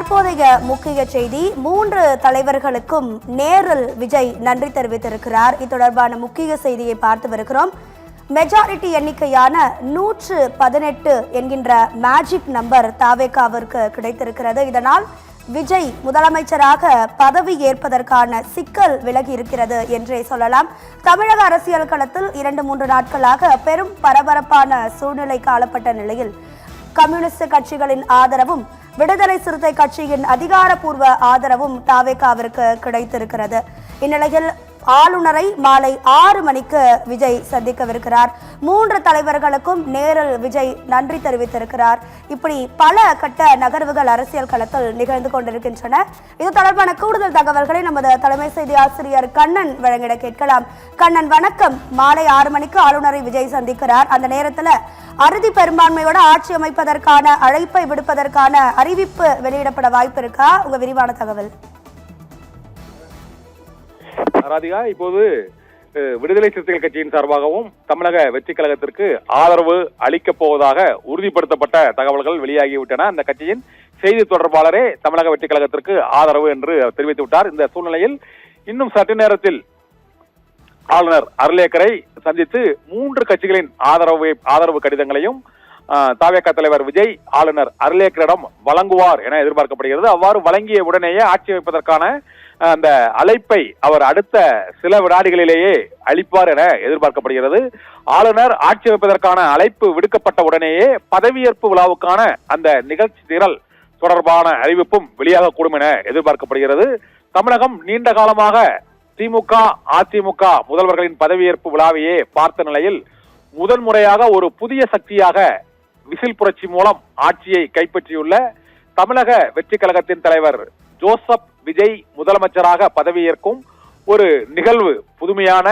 தற்போதைய முக்கிய செய்தி, 3 தலைவர்களுக்கும் நேரில் விஜய் நன்றி தெரிவித்திருக்கிறார். இது தொடர்பான முக்கிய செய்தியை பார்த்து வருகிறோம். மெஜாரிட்டி எண்ணிக்கையான 118 என்கின்ற மேஜிக் நம்பர் தாவேகாவிற்கு கிடைத்திருக்கிறது. இதனால் விஜய் முதலமைச்சராக பதவி ஏற்பதற்கான சிக்கல் விலகி இருக்கிறது என்றே சொல்லலாம். தமிழக அரசியல் களத்தில் 2-3 நாட்களாக பெரும் பரபரப்பான சூழ்நிலை காணப்பட்ட நிலையில் கம்யூனிஸ்ட் கட்சிகளின் ஆதரவும் விடுதலை சிறுத்தை கட்சியின் அதிகாரப்பூர்வ ஆதரவும் தாவேகாவிற்கு கிடைத்திருக்கிறது. இந்நிலையில் ஆளுநரை மாலை 6 மணிக்கு விஜய் சந்திக்கவிருக்கிறார். 3 தலைவர்களுக்கும் நேரில் விஜய் நன்றி தெரிவித்திருக்கிறார். இப்படி பல கட்ட நகர்வுகள் அரசியல் களத்தில் நிகழ்ந்து கொண்டிருக்கின்றன. இது தொடர்பான கூடுதல் தகவல்களை நமது தலைமை செய்தி ஆசிரியர் கண்ணன் வழங்கிட கேட்கலாம். கண்ணன், வணக்கம். மாலை 6 மணிக்கு ஆளுநரை விஜய் சந்திக்கிறார். அந்த நேரத்தில் அறுதி பெரும்பான்மையோட ஆட்சி அமைப்பதற்கான அழைப்பை விடுப்பதற்கான அறிவிப்பு வெளியிடப்பட வாய்ப்பு இருக்கா? உங்க விரிவான தகவல். ராதிகா, இப்போது விடுதலை சிறுத்தைகள் கட்சியின் சார்பாகவும் தமிழக வெற்றி கழகத்திற்கு ஆதரவு அளிக்கப் போவதாக உறுதிப்படுத்தப்பட்ட தகவல்கள் வெளியாகிவிட்டன. அந்த கட்சியின் செய்தி தொடர்பாளரே தமிழக வெற்றி கழகத்திற்கு ஆதரவு என்று தெரிவித்து விட்டார். இந்த சூழ்நிலையில் இன்னும் சற்று நேரத்தில் ஆளுநர் அர்லேக்கரை சந்தித்து 3 கட்சிகளின் ஆதரவு கடிதங்களையும் தாவேகா தலைவர் விஜய் ஆளுநர் அர்லேக்கரிடம் வழங்குவார் என எதிர்பார்க்கப்படுகிறது. அவ்வாறு வழங்கிய உடனேயே ஆட்சி அமைப்பதற்கான அந்த அழைப்பை அவர் அடுத்த சில வினாடிகளிலேயே அளிப்பார் என எதிர்பார்க்கப்படுகிறது. ஆளுநர் ஆட்சி அமைப்பதற்கான அழைப்பு விடுக்கப்பட்ட உடனேயே பதவியேற்பு விழாவுக்கான அந்த நிகழ்ச்சி திரள் தொடர்பான அறிவிப்பும் வெளியாகக்கூடும் என எதிர்பார்க்கப்படுகிறது. தமிழகம் நீண்ட காலமாக திமுக அதிமுக முதல்வர்களின் பதவியேற்பு விழாவையே பார்த்த நிலையில் முதன்முறையாக ஒரு புதிய சக்தியாக விசில் புரட்சி மூலம் ஆட்சியை கைப்பற்றியுள்ள தமிழக வெற்றி கழகத்தின் தலைவர் ஜோசப் விஜய் முதலமைச்சராக பதவியேற்கும் ஒரு நிகழ்வு புதுமையான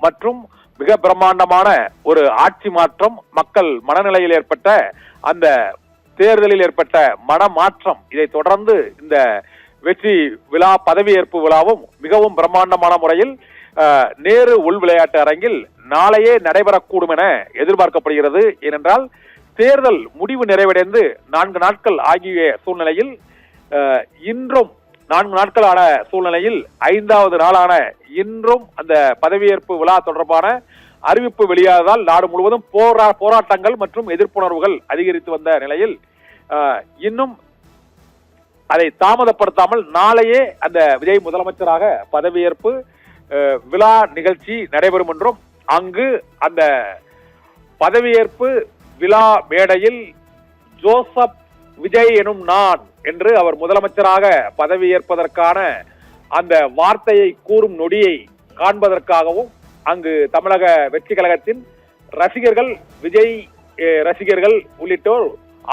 மற்றும் மிக பிரம்மாண்டமான ஒரு ஆட்சி மாற்றம், மக்கள் மனநிலையில் ஏற்பட்ட அந்த தேர்தலில் ஏற்பட்ட மனமாற்றம், இதை தொடர்ந்து இந்த வெற்றி விழா பதவியேற்பு விழாவும் மிகவும் பிரம்மாண்டமான முறையில் நேரு உள் விளையாட்டு அரங்கில் நாளையே நடைபெறக்கூடும் என எதிர்பார்க்கப்படுகிறது. ஏனென்றால் தேர்தல் முடிவு நிறைவடைந்து 4 நாட்கள் ஆகிய சூழ்நிலையில் இன்றும் 4 நாட்களான சூழ்நிலையில் 5வது நாளான இன்றும் அந்த பதவியேற்பு விழா தொடர்பான அறிவிப்பு வெளியானதால் நாடு முழுவதும் போராட்டங்கள் மற்றும் எதிர்ப்புணர்வுகள் அதிகரித்து வந்த நிலையில் இன்னும் அதை தாமதப்படுத்தாமல் நாளையே அந்த விஜய் முதலமைச்சராக பதவியேற்பு விழா நிகழ்ச்சி நடைபெறும் என்றும் அங்கு அந்த பதவியேற்பு விழா மேடையில் ஜோசப் விஜய் எனும் நான் என்று அவர் முதலமைச்சராக பதவியேற்பதற்கான அந்த வார்த்தையை கூறும் நொடியை காண்பதற்காகவும் அங்கு தமிழக வெற்றி கழகத்தின் ரசிகர்கள், விஜய் ரசிகர்கள் உள்ளிட்டோர்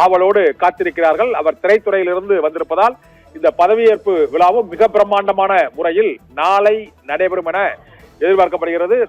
ஆவலோடு காத்திருக்கிறார்கள். அவர் திரைத்துறையிலிருந்து வந்திருப்பதால் இந்த பதவியேற்பு விழாவும் மிக பிரம்மாண்டமான முறையில் நாளை நடைபெறும் என எதிர்பார்க்கப்படுகிறது.